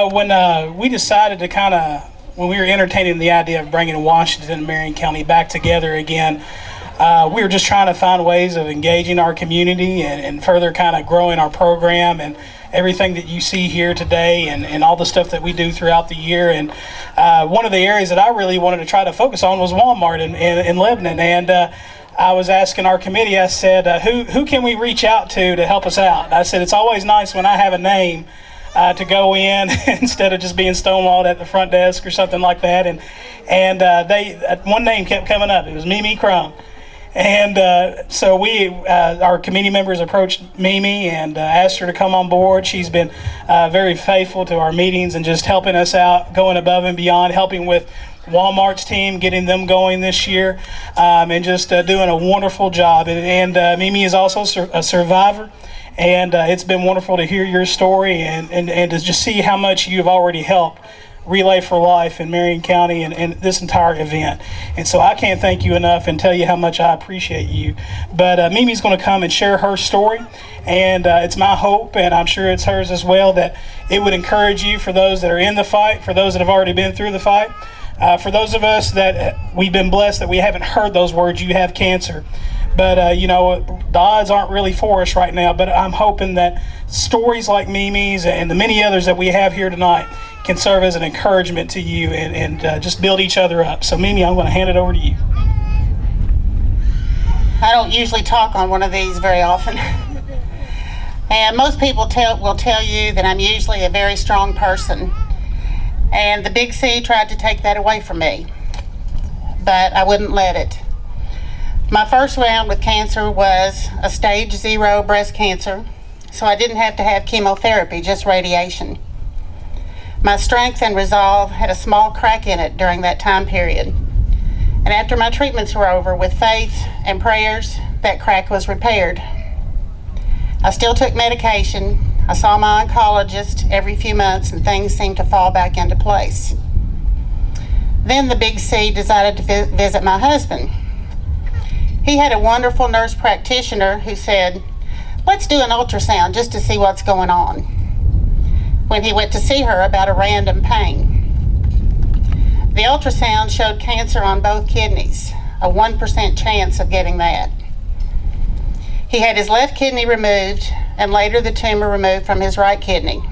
when we decided to when we were entertaining the idea of bringing Washington and Marion County back together again, we were just trying to find ways of engaging our community and further kind of growing our program and everything that you see here today and all the stuff that we do throughout the year. And one of the areas that I really wanted to try to focus on was Walmart in Lebanon. And I was asking our committee, I said, who can we reach out to help us out? I said, it's always nice when I have a name to go in instead of just being stonewalled at the front desk or something like that. And one name kept coming up. It was Mimi Crum. And so our committee members approached Mimi and asked her to come on board. She's been very faithful to our meetings and just helping us out, going above and beyond, helping with Walmart's team, getting them going this year, and just doing a wonderful job. And Mimi is also a survivor. And it's been wonderful to hear your story and to just see how much you've already helped Relay for Life in Marion County and this entire event. And so I can't thank you enough and tell you how much I appreciate you. But Mimi's going to come and share her story. And it's my hope, and I'm sure it's hers as well, that it would encourage you, for those that are in the fight, for those that have already been through the fight, for those of us that we've been blessed that we haven't heard those words, you have cancer. But, the odds aren't really for us right now. But I'm hoping that stories like Mimi's and the many others that we have here tonight can serve as an encouragement to you and just build each other up. So, Mimi, I'm going to hand it over to you. I don't usually talk on one of these very often. And most people will tell you that I'm usually a very strong person. And the Big C tried to take that away from me. But I wouldn't let it. My first round with cancer was a stage 0 breast cancer, so I didn't have to have chemotherapy, just radiation. My strength and resolve had a small crack in it during that time period. And after my treatments were over, with faith and prayers, that crack was repaired. I still took medication. I saw my oncologist every few months, and things seemed to fall back into place. Then the Big C decided to visit my husband. He had a wonderful nurse practitioner who said, let's do an ultrasound just to see what's going on, when he went to see her about a random pain. The ultrasound showed cancer on both kidneys, a 1% chance of getting that. He had his left kidney removed and later the tumor removed from his right kidney.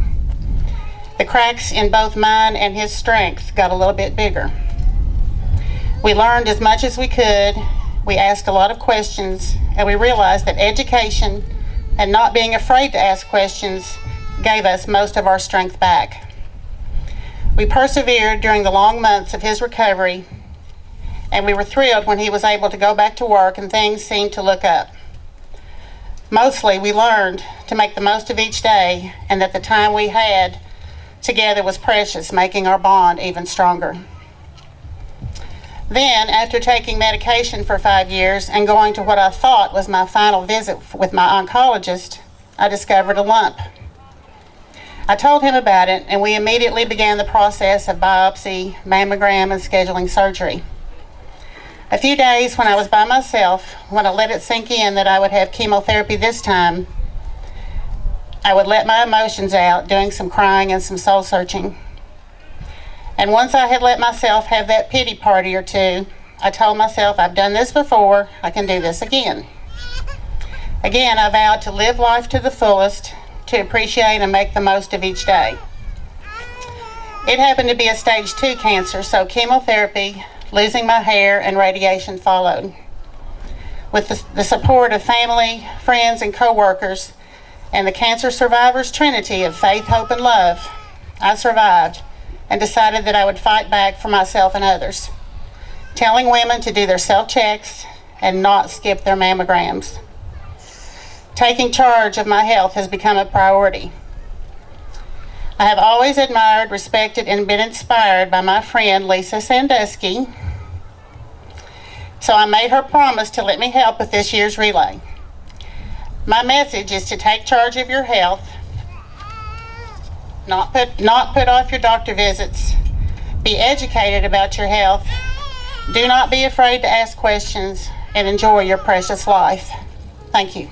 The cracks in both mine and his strength got a little bit bigger. We learned as much as we could. We asked a lot of questions, and we realized that education and not being afraid to ask questions gave us most of our strength back. We persevered during the long months of his recovery, and we were thrilled when he was able to go back to work and things seemed to look up. Mostly, we learned to make the most of each day and that the time we had together was precious, making our bond even stronger. Then, after taking medication for 5 years and going to what I thought was my final visit with my oncologist, I discovered a lump. I told him about it, and we immediately began the process of biopsy, mammogram, and scheduling surgery. A few days when I was by myself, when I let it sink in that I would have chemotherapy this time, I would let my emotions out, doing some crying and some soul searching. And once I had let myself have that pity party or two, I told myself, I've done this before, I can do this again. Again, I vowed to live life to the fullest, to appreciate and make the most of each day. It happened to be a stage 2 cancer, so chemotherapy, losing my hair, and radiation followed. With the support of family, friends, and co-workers, and the cancer survivors' trinity of faith, hope, and love, I survived and decided that I would fight back for myself and others, telling women to do their self-checks and not skip their mammograms. Taking charge of my health has become a priority. I have always admired, respected, and been inspired by my friend Lisa Sandusky, so I made her promise to let me help with this year's relay. My message is to take charge of your health, not put off your doctor visits, be educated about your health, do not be afraid to ask questions, and enjoy your precious life. Thank you.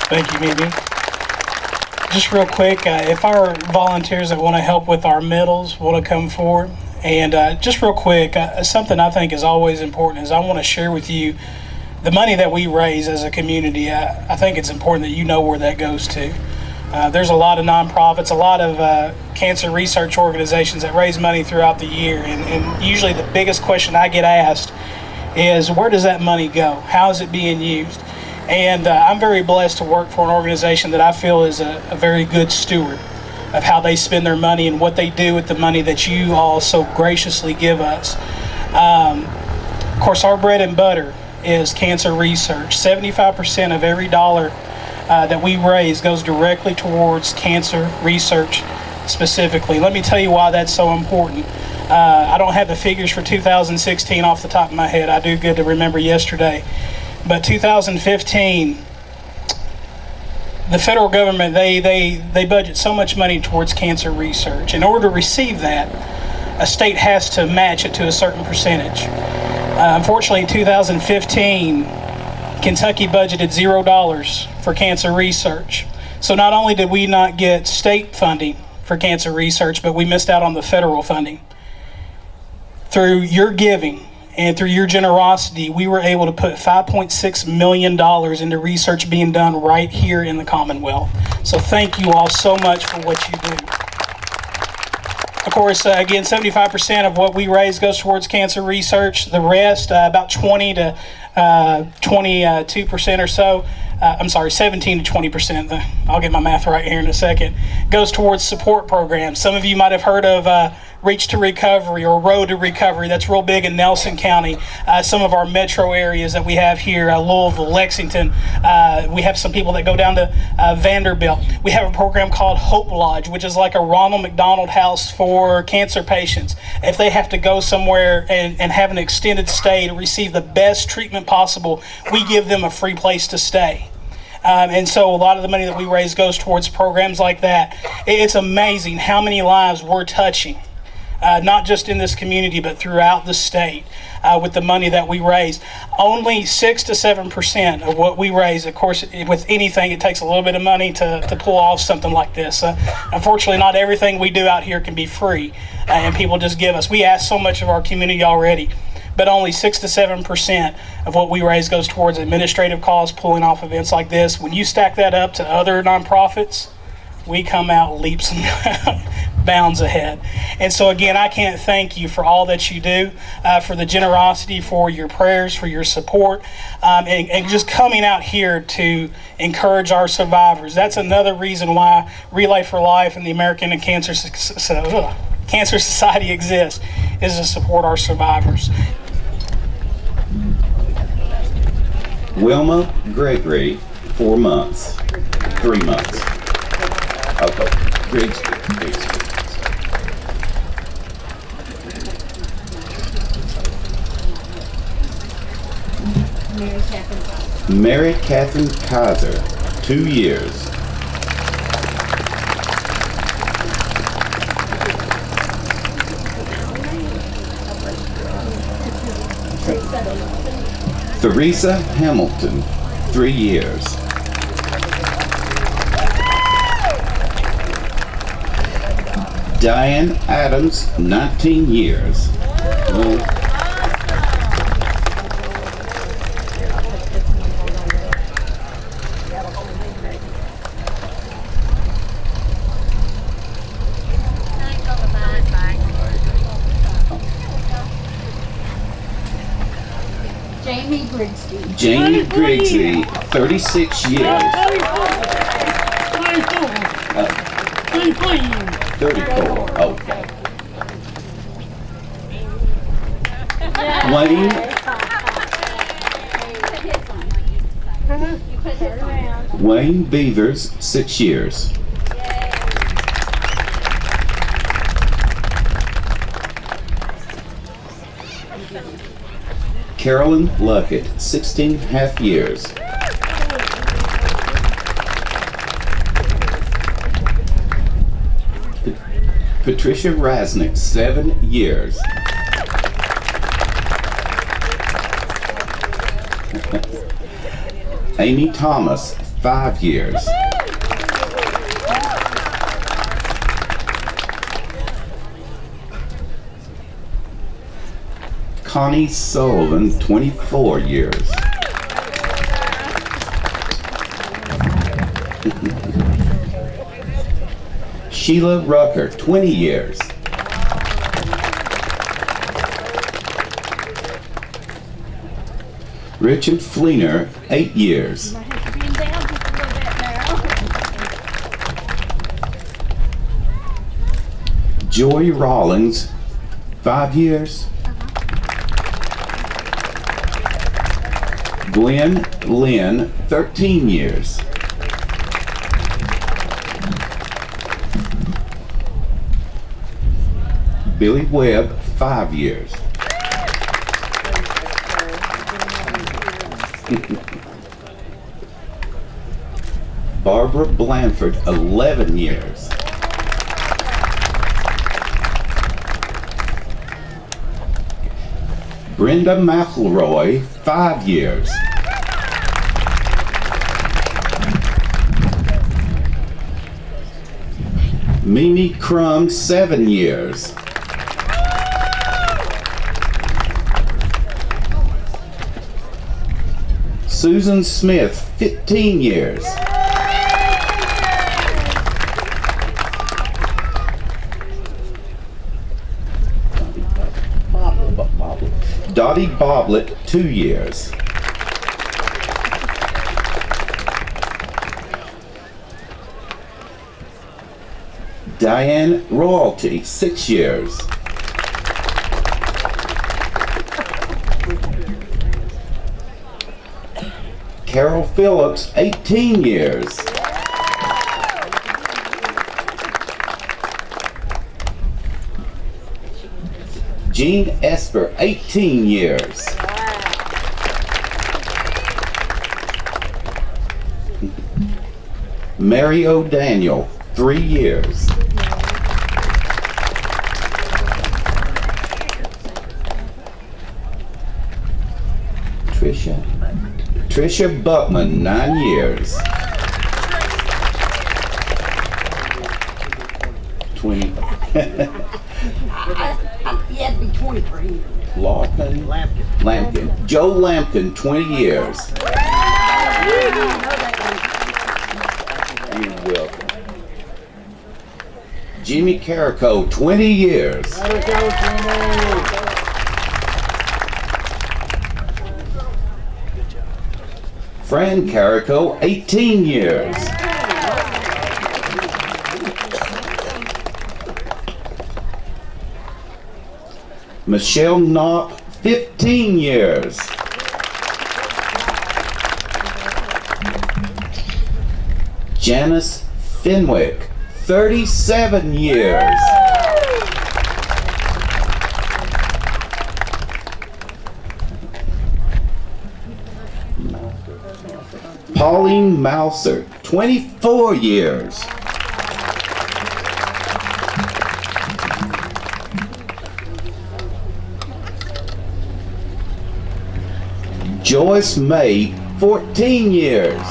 Thank you, Mimi. just real quick, if our volunteers that want to help with our medals want to come forward. And just real quick, something I think is always important is I want to share with you the money that we raise as a community. I think it's important that you know where that goes to. There's a lot of nonprofits, a lot of cancer research organizations that raise money throughout the year. And usually the biggest question I get asked is, where does that money go? How is it being used? And I'm very blessed to work for an organization that I feel is a very good steward of how they spend their money and what they do with the money that you all so graciously give us. Of course, our bread and butter is cancer research. 75% of every dollar that we raise goes directly towards cancer research specifically. Let me tell you why that's so important. I don't have the figures for 2016 off the top of my head. I do good to remember yesterday. But 2015, the federal government, they budget so much money towards cancer research. In order to receive that, a state has to match it to a certain percentage. Unfortunately, in 2015, Kentucky budgeted $0 for cancer research. So not only did we not get state funding for cancer research, but we missed out on the federal funding. Through your giving and through your generosity, we were able to put $5.6 million into research being done right here in the Commonwealth. So thank you all so much for what you do. Of course, again, 75% of what we raise goes towards cancer research. The rest, about 20 to 22% or so, 17 to 20%, I'll get my math right here in a second, goes towards support programs. Some of you might have heard of Reach to Recovery or Road to Recovery. That's real big in Nelson County. Some of our metro areas that we have here, Louisville, Lexington. We have some people that go down to Vanderbilt. We have a program called Hope Lodge, which is like a Ronald McDonald House for cancer patients. If they have to go somewhere and have an extended stay to receive the best treatment possible, we give them a free place to stay. And so a lot of the money that we raise goes towards programs like that. It's amazing how many lives we're touching. Not just in this community, but throughout the state with the money that we raise. Only 6 to 7% of what we raise, of course, with anything, it takes a little bit of money to pull off something like this. Unfortunately, not everything we do out here can be free, and people just give us. We ask so much of our community already, but only 6 to 7% of what we raise goes towards administrative costs, pulling off events like this. When you stack that up to other nonprofits, we come out leaps and bounds ahead. And so again, I can't thank you for all that you do, for the generosity, for your prayers, for your support, and just coming out here to encourage our survivors. That's another reason why Relay for Life and the American Cancer Society exists, is to support our survivors. Wilma Gregory, 4 months. 3 months. Okay. Grigsby. Mary Catherine Kaiser, 2 years. Theresa Hamilton, 3 years. Diane Adams, 19 years. Jamie Grigsby, 36 years. 34. Okay. Wayne Beavers, 6 years. Carolyn Luckett, 16.5 years. Patricia Rasnick, 7 years. Amy Thomas, 5 years. Connie Sullivan, 24 years. Sheila Rucker, 20 years. Richard Fleener, 8 years. Joy Rawlings, 5 years. Gwen Lynn, 13 years. Billy Webb, 5 years. Barbara Blanford, 11 years. Brenda McElroy, 5 years. Mimi Crum, 7 years. Susan Smith, 15 years. Dottie Boblet, 2 years. Diane Royalty, 6 years. Carol Phillips, 18 years. Jean Esper, 18 years. Mary O'Daniel, 3 years. Tricia Buckman, 9 years. 20. He had to be 20 for him. Lampkin. Joe Lampkin, 20 years. You're welcome. Jimmy Carrico, 20 years. Fran Carrico, 18 years. Michelle Knott, 15 years. Janice Fenwick, 37 years. Pauline Mouser, 24 years. Joyce May, 14 years.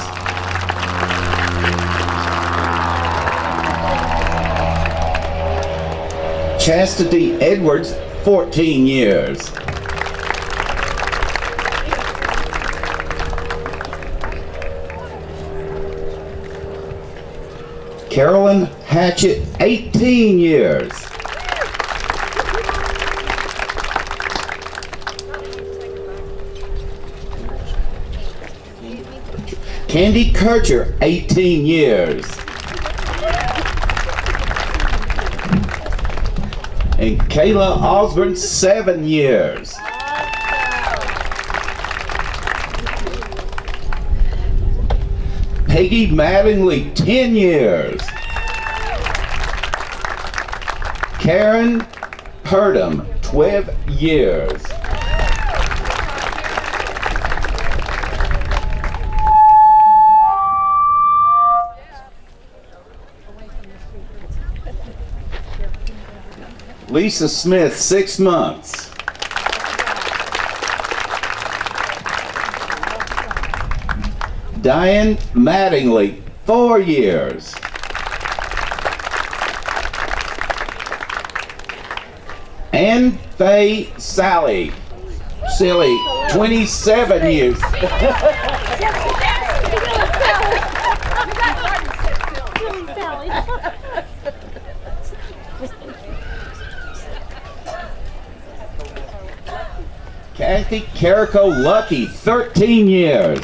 Chastity Edwards, 14 years. Carolyn Hatchett, 18 years. Candy Kircher, 18 years. And Kayla Osborne, 7 years. Peggy Mattingly, 10 years. Karen Purdom, 12 years. Lisa Smith, 6 months. Diane Mattingly, 4 years. Ann Faye Sally, Silly, 27 years. Kathy Carrico Lucky, 13 years.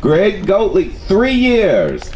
Greg Goatley, 3 years.